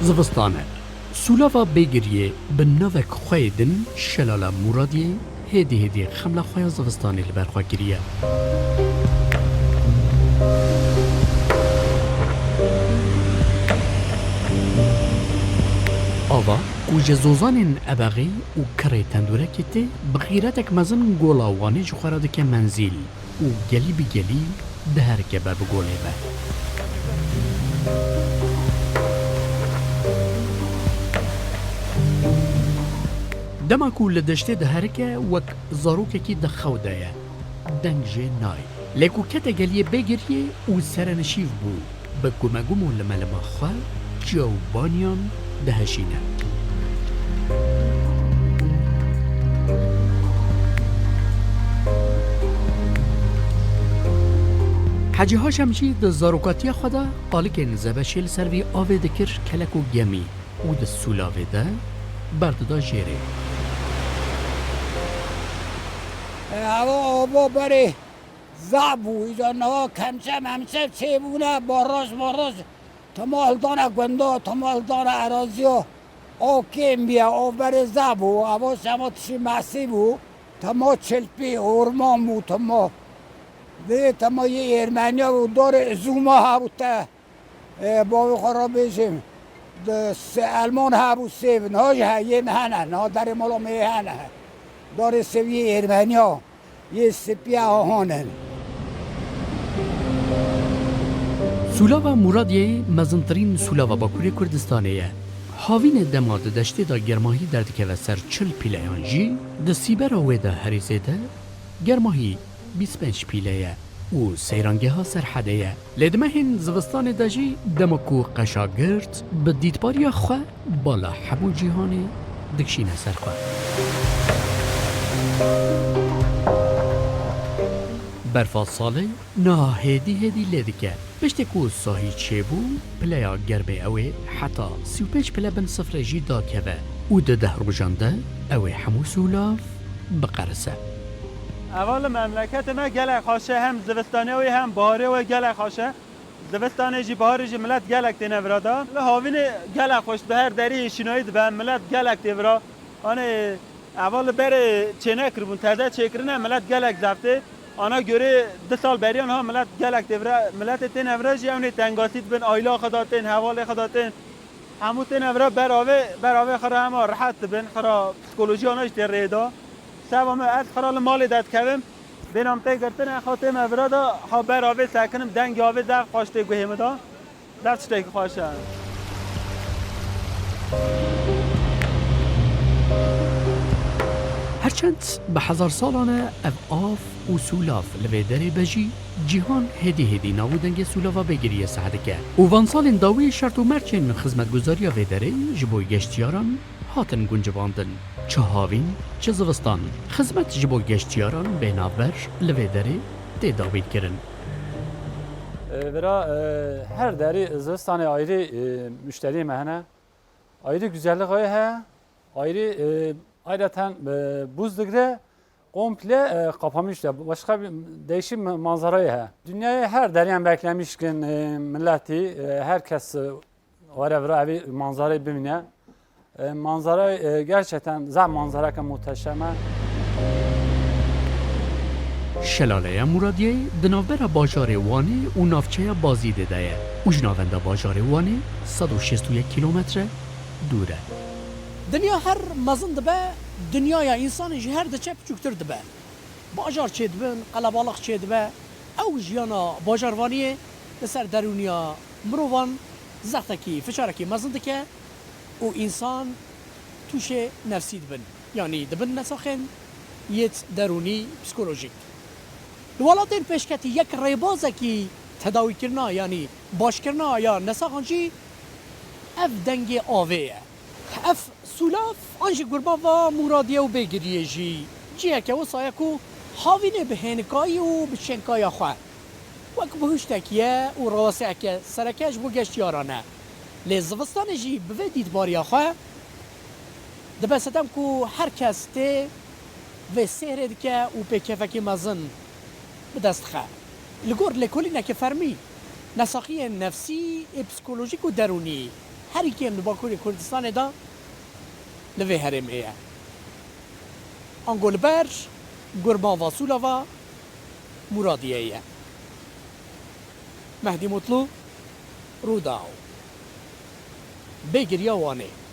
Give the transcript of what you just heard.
زوستانه سولاوا بگیریه به نوک خویدن شلاله مرادیه هدی خمله خویا زوستانی لبرخوا گیریه. آوا کوچه زوزان اباقی و کره تندوره کتی بغیرتک مزن گولاوانی جخوراده که منزل و گلی بگلی دهر که بر بگوله به. دما کول دشته دهر که وک زاروکه کی دخودایه دنجه نای. لیکو کت گلیه بگیریه و سرنشیف بو به گمگم و لملما خواه جوبانیان دهشینه. حجی هاشم چی د زاروکاتی خدا قالکن زبشیل سروی آوه دکر کلک و گمی و د سولاوه ده برددا جیره. آبا بره زعبو ایجا نها کمچم همچه چه بونه باراش تمال دانه گنده تمال دانه عراضی ها آکیم بیا آب بره زعبو آبا شما تشی محسی بو تما چلپی ارمان بو تما یه ایرمنیا بو داره زوما ها بو تا باوی خورا بیشیم علمان ها بو سیب نهاج ها یه مهنه نه در مالا میهنه داره سوی ایرمنیا یه سپیه آهانن. سولاوا مرادیه مزنترین سولاوا باکوری کردستانیه. هاوین دماد دشته دا گرماهی دردکه و سر 40 پیلهانجی ده سیبر آویده هریزه ده گرماهی 25 پیلهیه و سیرانگه ها سرحده لدمهن زوستان دجی دمکو قشاگرد به دیدباری خواه بالا حبو جیهانی دکشین سرخواه. برفا ساله نه هدی لیدکه بشته کو ساهی چه بو پلیا گربه اوه حتا 35 پله بن صفر جی دا که و ده روژانده اوه همو سولاف بقرسه. اول مملکت ما گلک خاشه هم زوستانه و هم باره و گلک خاشه زوستانه جی باره جی ملت گلک تنورادا هاوین گلک خوش به هر دری شناید به ملت گلک تورا آنه اول بره چنه کربون تازه چکرنه ملت گلک زفته آنها گره 2 سال بریان ها ملت گلک تورا ملت تنورا جی اونی تنگاتید بن آیلا خداتین حوال خداتین همو تنورا براوه خرا همه راحت بن خرا پسیکولوژی آنهاش تریدا سوام از خرال مال داد کردم بینام تی گرتن خاطر مفرادا ها براوه سکنم دنگ آوه زخ خواسته گوهیم دا دست تک خواسته. هرچند به 1000 سالانه آف و سولاف لویدری بجی جیهان هدی ناودنگ سولاوا بگیری سعده که و وان سال داوی شرط و مرچین خدمتگزاری ویدری جبوی گشتیاران هاتن گنجواندن چه هاوین چه زوستان خدمت جبو گشتیاران بینابر لویدری تداوید کرن. برا هر دری زوستان آیری مشتری مهنه آیری güzellik ها آیری ayrıca buzdegre komple kapamışlar. Başka bir değişik manzarayı ha. Dünyayı her deryan beklemişken milleti herkes var evi manzarayı bilmeye. Manzara gerçekten zam manzara ki muhteşem. شلاله مرادیه دناور باجار وانی و نافچه بازیده دایه. اجناونده باجار وانی 161 کیلومتر دوره. دنیا هر مزن دبه دنیای انسان هر دچه بچوکتر دبه باجار چه دبن قلبالق چه دبه او جیانا باجاروانیه لسر درونیا مروان زختکی فشارکی مزن دکه و انسان توش نفسی دبن یعنی دبن نساخن یت درونی پسیکولوژیک دوالاتین پیشکتی یک ریبازه کی تداوی کرنا یعنی باش کرنا یا نساخنجی اف دنگ آوه اف سولاف آنجی گربا و مرادیه و بگیریه جیه که و سایه کو هاوینه به هنکایی و به شنکایی خواه وک بهشتکیه و رواسه که سرکش بو گشتیارانه لیزوستان جی به دیدباری خواه دبستم کو هر کس ته و سهره که و پکفکی مزن بدست خواه لگور لکولی نکه فرمی نساخی نفسی پسیکولوژیک و درونی هر کی ام باکوری کردستان دا لوی هرم ایه انگول برش گربان و سولاوا مرادیه ایه مهدی مطلوب روداو بگریا وانه